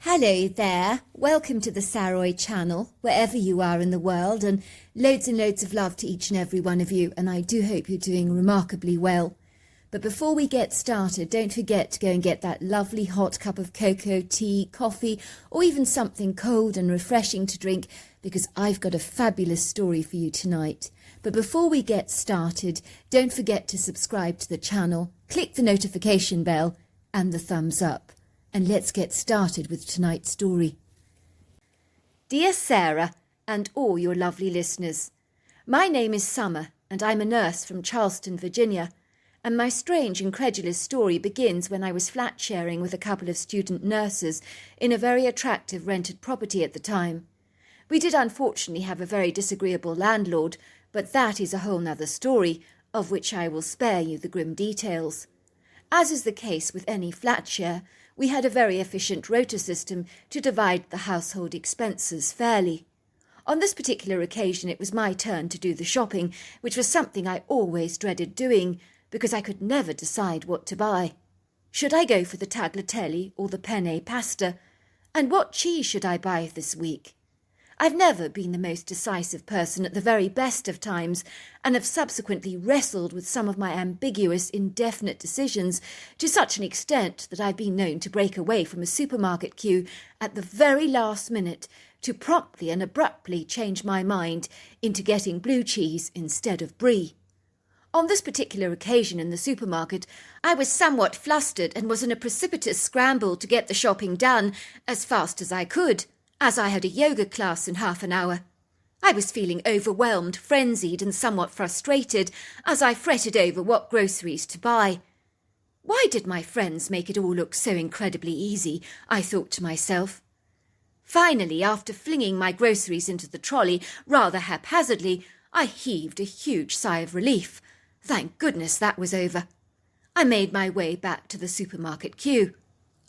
Hello there, welcome to the Saroy channel, wherever you are in the world, and loads of love to each and every one of you, and I do hope you're doing remarkably well. But before we get started, don't forget to go and get that lovely hot cup of cocoa, tea, coffee, or even something cold and refreshing to drink, because I've got a fabulous story for you tonight. But before we get started, don't forget to subscribe to the channel, click the notification bell and the thumbs up. And let's get started with tonight's story. Dear Sarah and all your lovely listeners, my name is Summer and I'm a nurse from Charleston, Virginia, and my strange incredulous story begins when I was flat sharing with a couple of student nurses in a very attractive rented property at the time. We did unfortunately have a very disagreeable landlord, but that is a whole nother story, of which I will spare you the grim details. As is the case with any flat share, we had a very efficient rota system to divide the household expenses fairly. On this particular occasion it was my turn to do the shopping, which was something I always dreaded doing, because I could never decide what to buy. Should I go for the tagliatelle or the penne pasta? And what cheese should I buy this week? I've never been the most decisive person at the very best of times, and have subsequently wrestled with some of my ambiguous, indefinite decisions to such an extent that I've been known to break away from a supermarket queue at the very last minute to promptly and abruptly change my mind into getting blue cheese instead of brie. On this particular occasion in the supermarket, I was somewhat flustered and was in a precipitous scramble to get the shopping done as fast as I could, as I had a yoga class in half an hour. I was feeling overwhelmed, frenzied and somewhat frustrated as I fretted over what groceries to buy. Why did my friends make it all look so incredibly easy, I thought to myself. Finally, after flinging my groceries into the trolley rather haphazardly, I heaved a huge sigh of relief. Thank goodness that was over. I made my way back to the supermarket queue.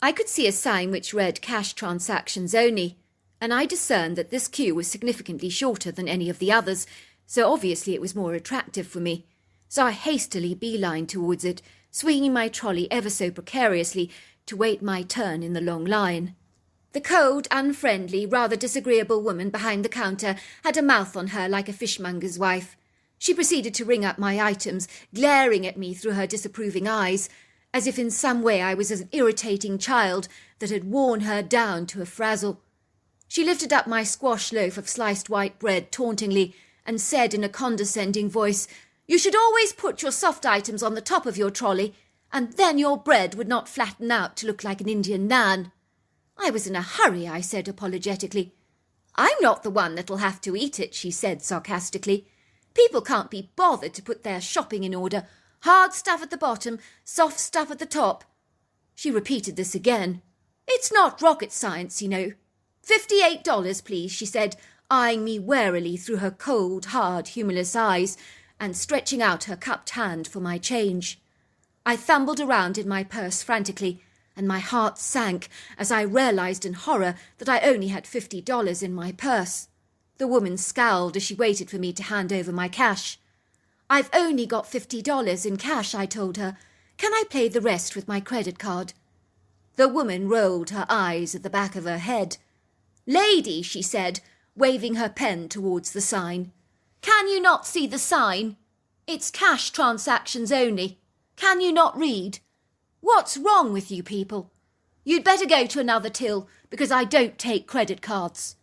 I could see a sign which read cash transactions only, and I discerned that this queue was significantly shorter than any of the others, so obviously it was more attractive for me. So I hastily beelined towards it, swinging my trolley ever so precariously to wait my turn in the long line. The cold, unfriendly, rather disagreeable woman behind the counter had a mouth on her like a fishmonger's wife. She proceeded to ring up my items, glaring at me through her disapproving eyes, as if in some way I was an irritating child that had worn her down to a frazzle. She lifted up my squash loaf of sliced white bread tauntingly and said in a condescending voice, "You should always put your soft items on the top of your trolley, and then your bread would not flatten out to look like an Indian naan." I was in a hurry, I said apologetically. "I'm not the one that'll have to eat it," she said sarcastically. "People can't be bothered to put their shopping in order. Hard stuff at the bottom, soft stuff at the top." She repeated this again. "It's not rocket science, you know. $58, please," she said, eyeing me warily through her cold, hard, humorless eyes, and stretching out her cupped hand for my change. I fumbled around in my purse frantically, and my heart sank as I realized in horror that I only had $50 in my purse. The woman scowled as she waited for me to hand over my cash. "I've only got $50 in cash," I told her. "Can I pay the rest with my credit card?" The woman rolled her eyes at the back of her head. "Lady," she said, waving her pen towards the sign, "can you not see the sign? It's cash transactions only. Can you not read? What's wrong with you people? You'd better go to another till, because I don't take credit cards."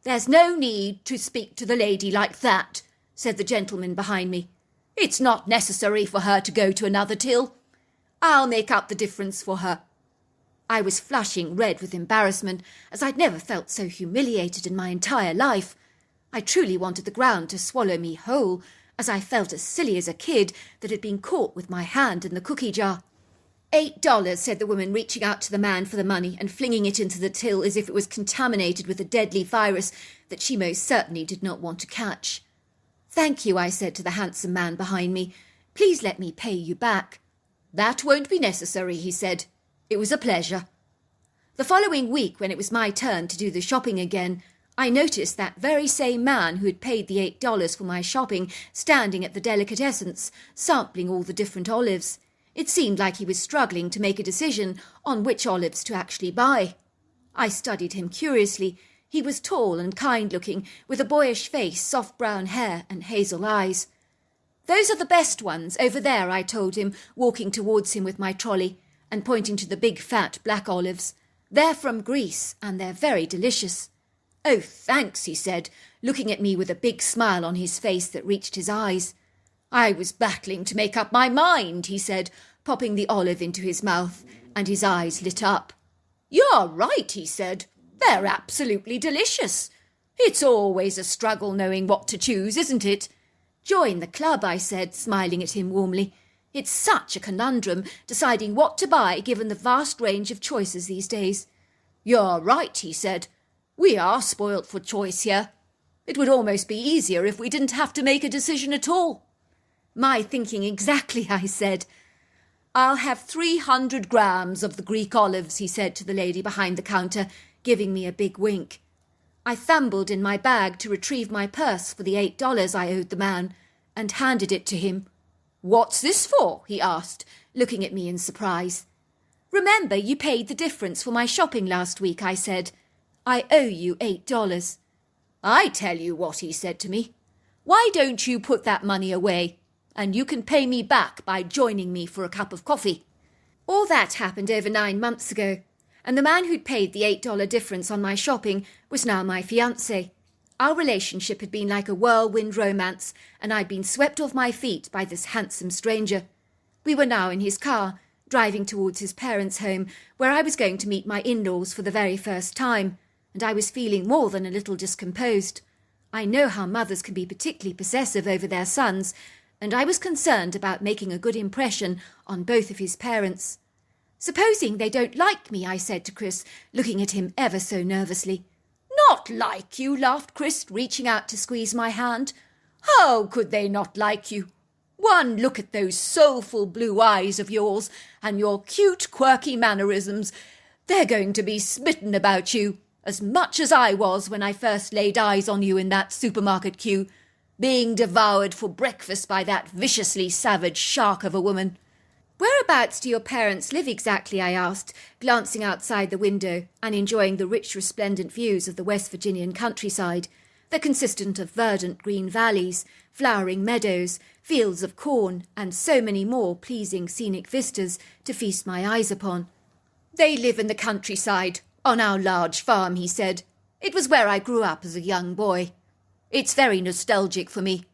"There's no need to speak to the lady like that," said the gentleman behind me. "It's not necessary for her to go to another till. I'll make up the difference for her." I was flushing red with embarrassment, as I'd never felt so humiliated in my entire life. I truly wanted the ground to swallow me whole, as I felt as silly as a kid that had been caught with my hand in the cookie jar. $8, said the woman, reaching out to the man for the money and flinging it into the till as if it was contaminated with a deadly virus that she most certainly did not want to catch. "Thank you," I said to the handsome man behind me. "Please let me pay you back." "That won't be necessary," he said. "It was a pleasure." The following week, when it was my turn to do the shopping again, I noticed that very same man who had paid the $8 for my shopping standing at the delicatessens, sampling all the different olives. It seemed like he was struggling to make a decision on which olives to actually buy. I studied him curiously. He was tall and kind-looking, with a boyish face, soft brown hair and hazel eyes. "Those are the best ones, over there," I told him, walking towards him with my trolley and pointing to the big fat black olives. "They're from Greece, and they're very delicious." "Oh, thanks," he said, looking at me with a big smile on his face that reached his eyes. "I was battling to make up my mind," he said, popping the olive into his mouth, and his eyes lit up. "You're right," he said. "They're absolutely delicious. It's always a struggle knowing what to choose, isn't it?" "Join the club," I said, smiling at him warmly. "It's such a conundrum, deciding what to buy given the vast range of choices these days." "You're right," he said. "We are spoilt for choice here. It would almost be easier if we didn't have to make a decision at all." "My thinking exactly," I said. "I'll have 300 grams of the Greek olives," he said to the lady behind the counter, giving me a big wink. I fumbled in my bag to retrieve my purse for the $8 I owed the man, and handed it to him. "What's this for?" he asked, looking at me in surprise. "Remember you paid the difference for my shopping last week," I said. "I owe you $8. "I tell you what," he said to me. "Why don't you put that money away, and you can pay me back by joining me for a cup of coffee?" All that happened over 9 months ago, and the man who'd paid the $8 difference on my shopping was now my fiancé. Our relationship had been like a whirlwind romance, and I'd been swept off my feet by this handsome stranger. We were now in his car, driving towards his parents' home, where I was going to meet my in-laws for the very first time, and I was feeling more than a little discomposed. I know how mothers can be particularly possessive over their sons, and I was concerned about making a good impression on both of his parents. "Supposing they don't like me," I said to Chris, looking at him ever so nervously. "Not like you?" laughed Chris, reaching out to squeeze my hand. "How could they not like you? One look at those soulful blue eyes of yours and your cute, quirky mannerisms. They're going to be smitten about you, as much as I was when I first laid eyes on you in that supermarket queue, being devoured for breakfast by that viciously savage shark of a woman." "Whereabouts do your parents live exactly?" I asked, glancing outside the window and enjoying the rich resplendent views of the West Virginian countryside. They're consistent of verdant green valleys, flowering meadows, fields of corn, and so many more pleasing scenic vistas to feast my eyes upon. "They live in the countryside, on our large farm," he said. "It was where I grew up as a young boy. It's very nostalgic for me.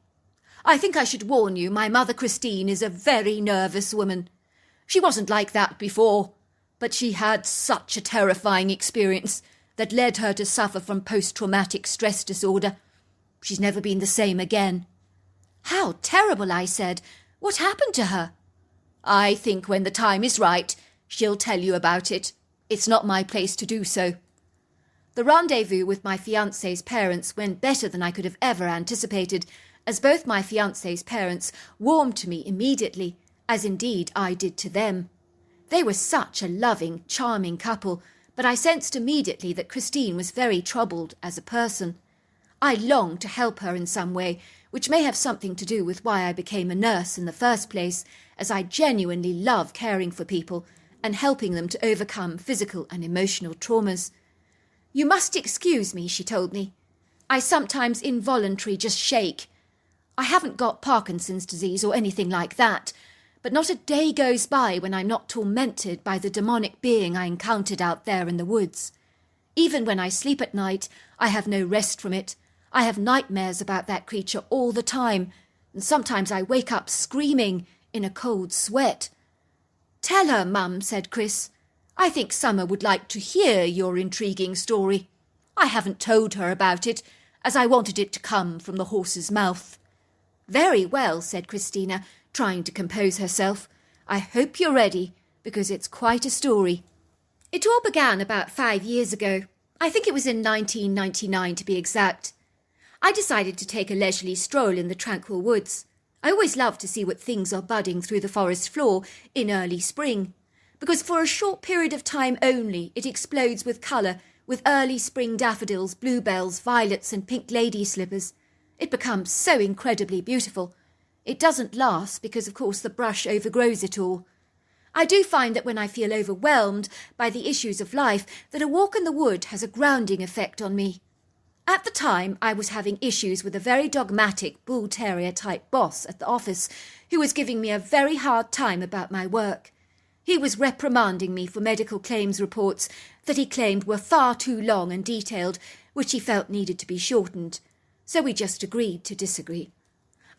I think I should warn you, my mother Christine is a very nervous woman. She wasn't like that before, but she had such a terrifying experience that led her to suffer from post-traumatic stress disorder. She's never been the same again." "How terrible," I said. "What happened to her?" "I think when the time is right, she'll tell you about it. It's not my place to do so." The rendezvous with my fiancé's parents went better than I could have ever anticipated, as both my fiancé's parents warmed to me immediately, as indeed I did to them. They were such a loving, charming couple, but I sensed immediately that Christine was very troubled as a person. I longed to help her in some way, which may have something to do with why I became a nurse in the first place, as I genuinely love caring for people and helping them to overcome physical and emotional traumas. "You must excuse me," she told me. "I sometimes involuntarily just shake. I haven't got Parkinson's disease or anything like that, but not a day goes by when I'm not tormented by the demonic being I encountered out there in the woods. Even when I sleep at night, I have no rest from it. I have nightmares about that creature all the time, and sometimes I wake up screaming in a cold sweat." "Tell her, Mum," said Chris. "I think Summer would like to hear your intriguing story. I haven't told her about it, as I wanted it to come from the horse's mouth." "Very well," said Christina, trying to compose herself. "I hope you're ready, because it's quite a story." It all began about 5 years ago. I think it was in 1999 to be exact. I decided to take a leisurely stroll in the tranquil woods. I always love to see what things are budding through the forest floor in early spring, because for a short period of time only it explodes with colour, with early spring daffodils, bluebells, violets and pink lady slippers. It becomes so incredibly beautiful. It doesn't last because, of course, the brush overgrows it all. I do find that when I feel overwhelmed by the issues of life, that a walk in the wood has a grounding effect on me. At the time, I was having issues with a very dogmatic bull terrier type boss at the office who was giving me a very hard time about my work. He was reprimanding me for medical claims reports that he claimed were far too long and detailed, which he felt needed to be shortened. So we just agreed to disagree.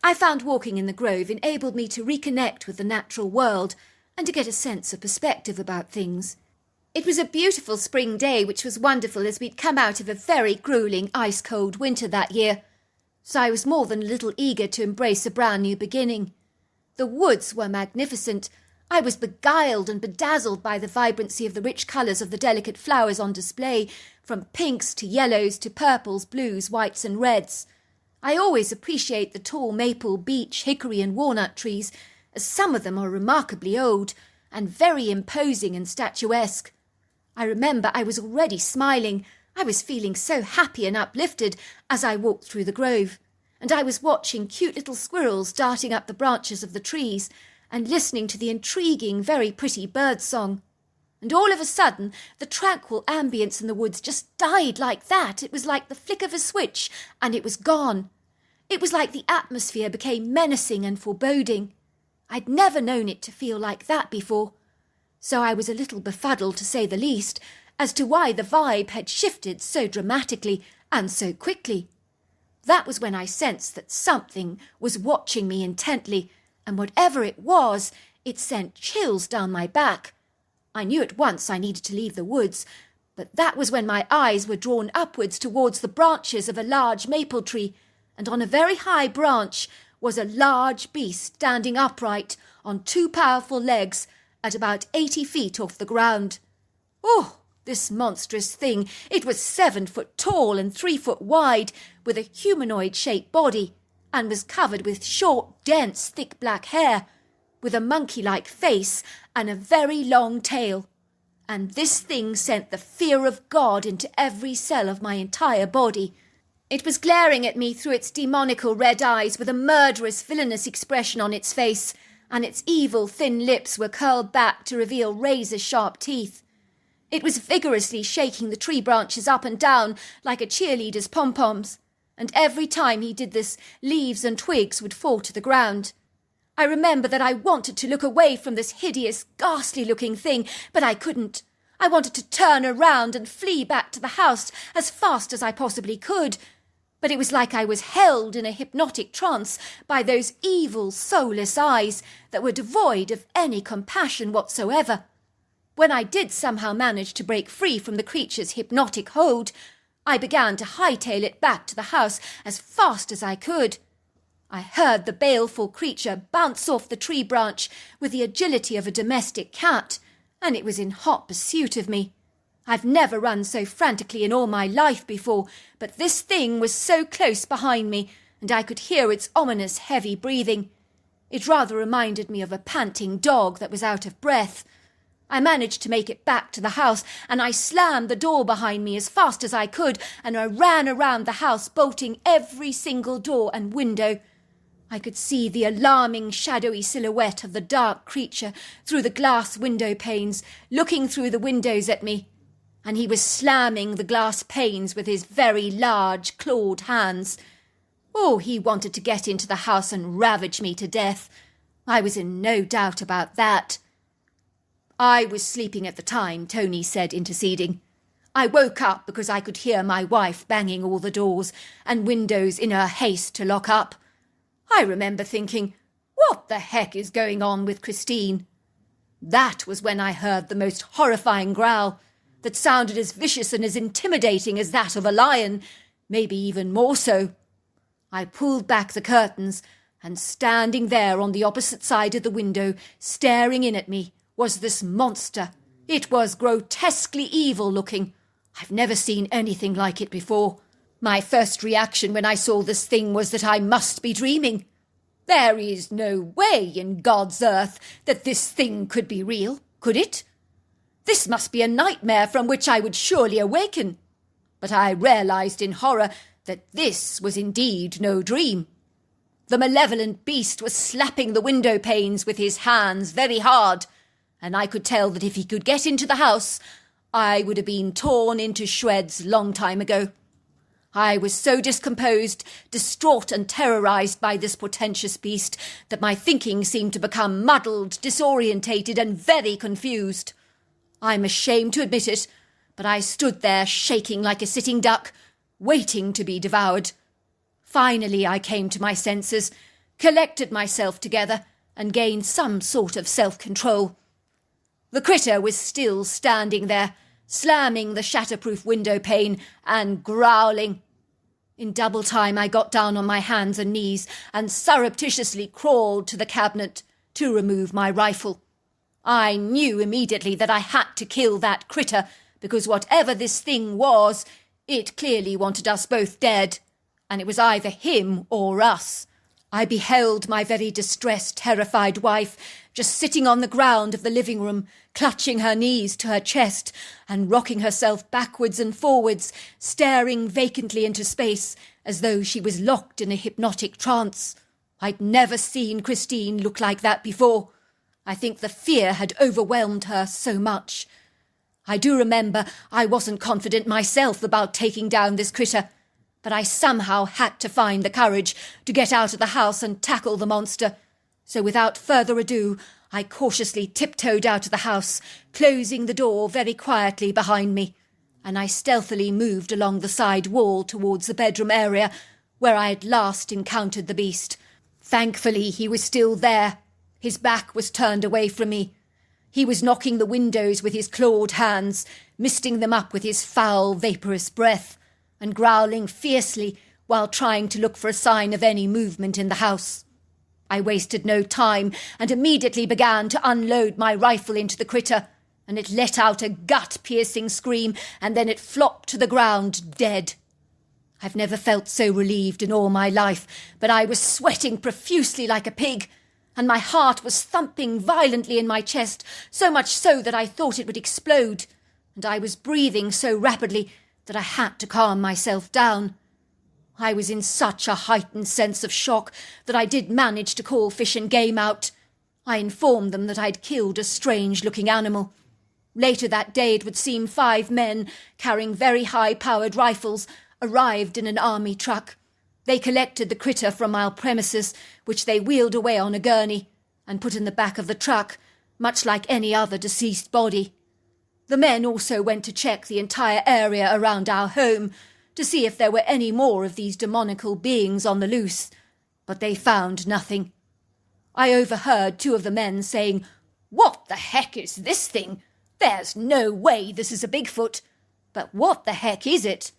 I found walking in the grove enabled me to reconnect with the natural world and to get a sense of perspective about things. It was a beautiful spring day, which was wonderful as we'd come out of a very gruelling ice-cold winter that year, so I was more than a little eager to embrace a brand new beginning. The woods were magnificent. I was beguiled and bedazzled by the vibrancy of the rich colours of the delicate flowers on display, from pinks to yellows to purples, blues, whites and reds. I always appreciate the tall maple, beech, hickory and walnut trees, as some of them are remarkably old and very imposing and statuesque. I remember I was already smiling. I was feeling so happy and uplifted as I walked through the grove, and I was watching cute little squirrels darting up the branches of the trees and listening to the intriguing, very pretty bird song. And all of a sudden, the tranquil ambience in the woods just died like that. It was like the flick of a switch, and it was gone. It was like the atmosphere became menacing and foreboding. I'd never known it to feel like that before. So I was a little befuddled, to say the least, as to why the vibe had shifted so dramatically and so quickly. That was when I sensed that something was watching me intently, and whatever it was, it sent chills down my back. I knew at once I needed to leave the woods, but that was when my eyes were drawn upwards towards the branches of a large maple tree, and on a very high branch was a large beast standing upright on two powerful legs at about 80 feet off the ground. Oh, this monstrous thing! It was 7 foot tall and 3 foot wide, with a humanoid-shaped body, and was covered with short, dense, thick black hair, with a monkey-like face and a very long tail. And this thing sent the fear of God into every cell of my entire body. It was glaring at me through its demonical red eyes with a murderous, villainous expression on its face, and its evil, thin lips were curled back to reveal razor-sharp teeth. It was vigorously shaking the tree branches up and down like a cheerleader's pom-poms, and every time he did this, leaves and twigs would fall to the ground. I remember that I wanted to look away from this hideous, ghastly-looking thing, but I couldn't. I wanted to turn around and flee back to the house as fast as I possibly could, but it was like I was held in a hypnotic trance by those evil, soulless eyes that were devoid of any compassion whatsoever. When I did somehow manage to break free from the creature's hypnotic hold, I began to hightail it back to the house as fast as I could. I heard the baleful creature bounce off the tree branch with the agility of a domestic cat, and it was in hot pursuit of me. I've never run so frantically in all my life before, but this thing was so close behind me, and I could hear its ominous, heavy breathing. It rather reminded me of a panting dog that was out of breath. I managed to make it back to the house, and I slammed the door behind me as fast as I could, and I ran around the house, bolting every single door and window. I could see the alarming, shadowy silhouette of the dark creature through the glass window panes, looking through the windows at me, and he was slamming the glass panes with his very large, clawed hands. Oh, he wanted to get into the house and ravage me to death. I was in no doubt about that. I was sleeping at the time, Tony said, interceding. I woke up because I could hear my wife banging all the doors and windows in her haste to lock up. I remember thinking, what the heck is going on with Christine? That was when I heard the most horrifying growl that sounded as vicious and as intimidating as that of a lion, maybe even more so. I pulled back the curtains, and standing there on the opposite side of the window, staring in at me, was this monster. It was grotesquely evil-looking. I've never seen anything like it before. My first reaction when I saw this thing was that I must be dreaming. There is no way in God's earth that this thing could be real, could it? This must be a nightmare from which I would surely awaken. But I realized in horror that this was indeed no dream. The malevolent beast was slapping the window panes with his hands very hard, and I could tell that if he could get into the house, I would have been torn into shreds long time ago. I was so discomposed, distraught and terrorised by this portentous beast that my thinking seemed to become muddled, disorientated and very confused. I'm ashamed to admit it, but I stood there shaking like a sitting duck, waiting to be devoured. Finally I came to my senses, collected myself together and gained some sort of self-control. The critter was still standing there, slamming the shatterproof window pane and growling. In double time I got down on my hands and knees and surreptitiously crawled to the cabinet to remove my rifle. I knew immediately that I had to kill that critter, because whatever this thing was, it clearly wanted us both dead, and it was either him or us. I beheld my very distressed, terrified wife just sitting on the ground of the living room, clutching her knees to her chest and rocking herself backwards and forwards, staring vacantly into space as though she was locked in a hypnotic trance. I'd never seen Christine look like that before. I think the fear had overwhelmed her so much. I do remember I wasn't confident myself about taking down this critter, but I somehow had to find the courage to get out of the house and tackle the monster. So without further ado, I cautiously tiptoed out of the house, closing the door very quietly behind me, and I stealthily moved along the side wall towards the bedroom area where I had last encountered the beast. Thankfully, he was still there. His back was turned away from me. He was knocking the windows with his clawed hands, misting them up with his foul, vaporous breath, and growling fiercely while trying to look for a sign of any movement in the house. I wasted no time and immediately began to unload my rifle into the critter, and it let out a gut-piercing scream, and then it flopped to the ground dead. I've never felt so relieved in all my life, but I was sweating profusely like a pig, and my heart was thumping violently in my chest, so much so that I thought it would explode, and I was breathing so rapidly that I had to calm myself down. I was in such a heightened sense of shock that I did manage to call Fish and Game out. I informed them that I'd killed a strange-looking animal. Later that day it would seem 5 men, carrying very high-powered rifles, arrived in an army truck. They collected the critter from our premises, which they wheeled away on a gurney, and put in the back of the truck, much like any other deceased body. The men also went to check the entire area around our home, to see if there were any more of these demonical beings on the loose, but they found nothing. I overheard 2 of the men saying, "What the heck is this thing? There's no way this is a Bigfoot. But what the heck is it?"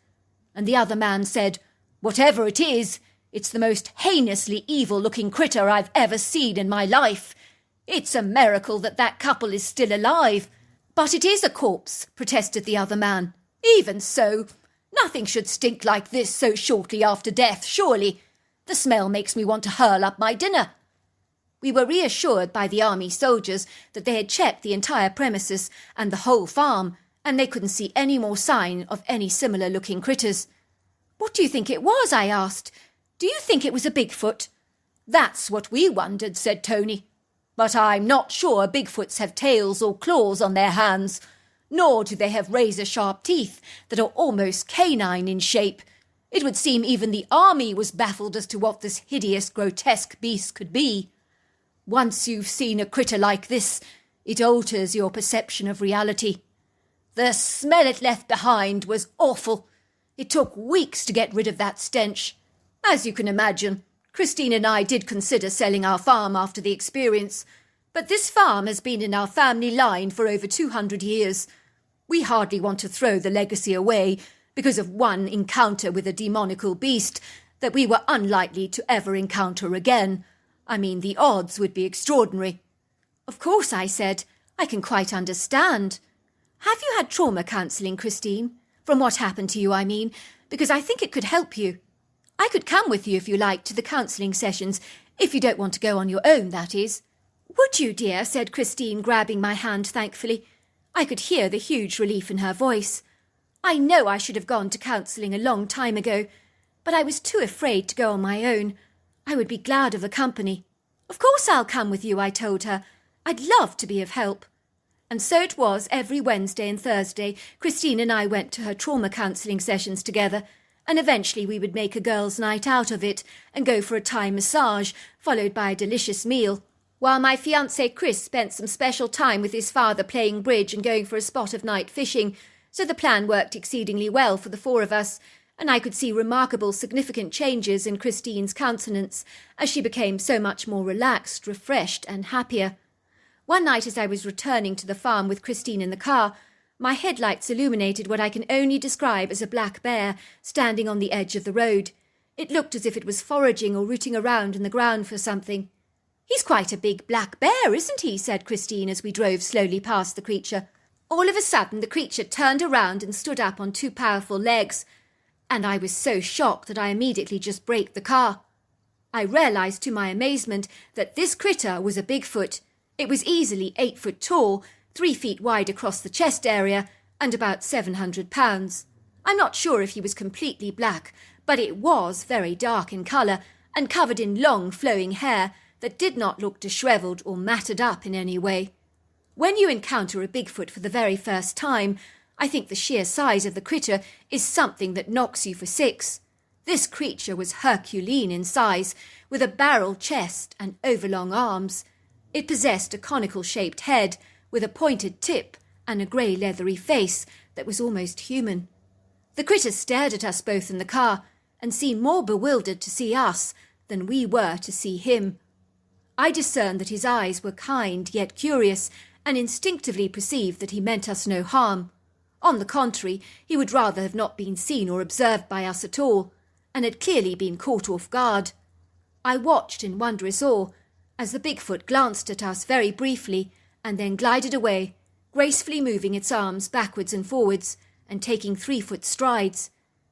And the other man said, "Whatever it is, it's the most heinously evil-looking critter I've ever seen in my life. It's a miracle that couple is still alive." "But it is a corpse," protested the other man. "Even so, nothing should stink like this so shortly after death, surely. The smell makes me want to hurl up my dinner." We were reassured by the army soldiers that they had checked the entire premises and the whole farm, and they couldn't see any more sign of any similar-looking critters. "What do you think it was?" I asked. "Do you think it was a Bigfoot?" "That's what we wondered," said Tony. "But I'm not sure Bigfoots have tails or claws on their hands, nor do they have razor-sharp teeth that are almost canine in shape. It would seem even the army was baffled as to what this hideous, grotesque beast could be. Once you've seen a critter like this, it alters your perception of reality. The smell it left behind was awful. It took weeks to get rid of that stench. As you can imagine, Christine and I did consider selling our farm after the experience, but this farm has been in our family line for over 200 years. We hardly want to throw the legacy away because of one encounter with a demonical beast that we were unlikely to ever encounter again. I mean, the odds would be extraordinary." "Of course," I said. "I can quite understand. Have you had trauma counselling, Christine? From what happened to you, I mean, because I think it could help you. I could come with you if you like to the counselling sessions, if you don't want to go on your own, that is." "Would you, dear?" said Christine, grabbing my hand thankfully. I could hear the huge relief in her voice. I know I should have gone to counselling a long time ago, but I was too afraid to go on my own. I would be glad of the company. "Of course I'll come with you," I told her. "I'd love to be of help." And so it was every Wednesday and Thursday Christine and I went to her trauma counselling sessions together, and eventually we would make a girls' night out of it and go for a Thai massage, followed by a delicious meal, while my fiancé Chris spent some special time with his father playing bridge and going for a spot of night fishing, so the plan worked exceedingly well for the four of us, and I could see remarkable significant changes in Christine's countenance as she became so much more relaxed, refreshed and happier. One night as I was returning to the farm with Christine in the car, my headlights illuminated what I can only describe as a black bear standing on the edge of the road. It looked as if it was foraging or rooting around in the ground for something. "He's quite a big black bear, isn't he?" said Christine as we drove slowly past the creature. All of a sudden the creature turned around and stood up on two powerful legs, and I was so shocked that I immediately just braked the car. I realised to my amazement that this critter was a Bigfoot. It was easily 8 foot tall, 3 feet wide across the chest area, and about 700 pounds. I'm not sure if he was completely black, but it was very dark in colour and covered in long flowing hair that did not look dishevelled or matted up in any way. When you encounter a Bigfoot for the very first time, I think the sheer size of the critter is something that knocks you for six. This creature was Herculean in size, with a barrel chest and overlong arms. It possessed a conical-shaped head with a pointed tip and a grey leathery face that was almost human. The critter stared at us both in the car and seemed more bewildered to see us than we were to see him. I discerned that his eyes were kind yet curious, and instinctively perceived that he meant us no harm. On the contrary, he would rather have not been seen or observed by us at all, and had clearly been caught off guard. I watched in wondrous awe as the Bigfoot glanced at us very briefly and then glided away, gracefully moving its arms backwards and forwards and taking 3-foot strides.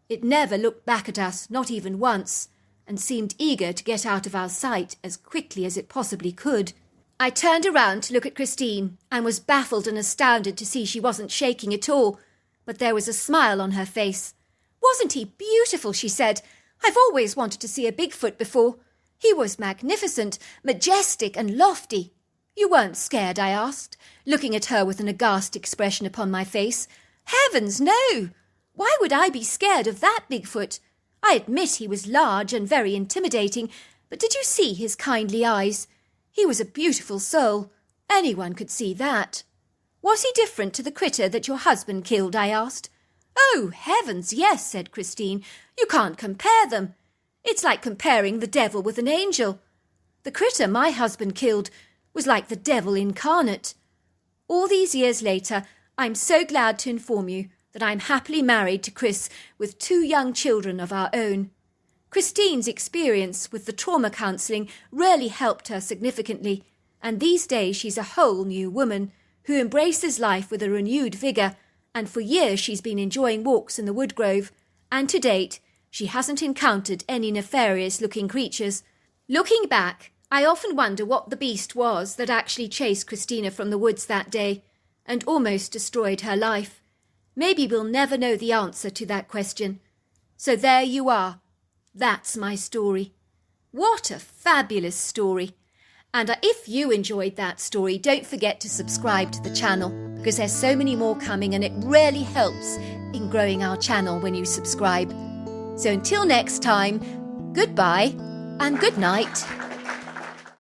It never looked back at us, not even once, and seemed eager to get out of our sight as quickly as it possibly could. I turned around to look at Christine and was baffled and astounded to see she wasn't shaking at all, but there was a smile on her face. "Wasn't he beautiful?" she said. "I've always wanted to see a Bigfoot before. He was magnificent, majestic and lofty." "You weren't scared?" I asked, looking at her with an aghast expression upon my face. "Heavens, no! Why would I be scared of that Bigfoot? I admit he was large and very intimidating, but did you see his kindly eyes? He was a beautiful soul. Anyone could see that." "Was he different to the critter that your husband killed?" I asked. "Oh, heavens, yes," said Christine. "You can't compare them. It's like comparing the devil with an angel. The critter my husband killed was like the devil incarnate. All these years later, I'm so glad to inform you that I'm happily married to Chris with 2 young children of our own. Christine's experience with the trauma counselling really helped her significantly, and these days she's a whole new woman who embraces life with a renewed vigour, and for years she's been enjoying walks in the woodgrove, and to date she hasn't encountered any nefarious-looking creatures. Looking back, I often wonder what the beast was that actually chased Christina from the woods that day and almost destroyed her life. Maybe we'll never know the answer to that question. So there you are. That's my story. What a fabulous story. And if you enjoyed that story, don't forget to subscribe to the channel, because there's so many more coming and it really helps in growing our channel when you subscribe. So until next time, goodbye and good night.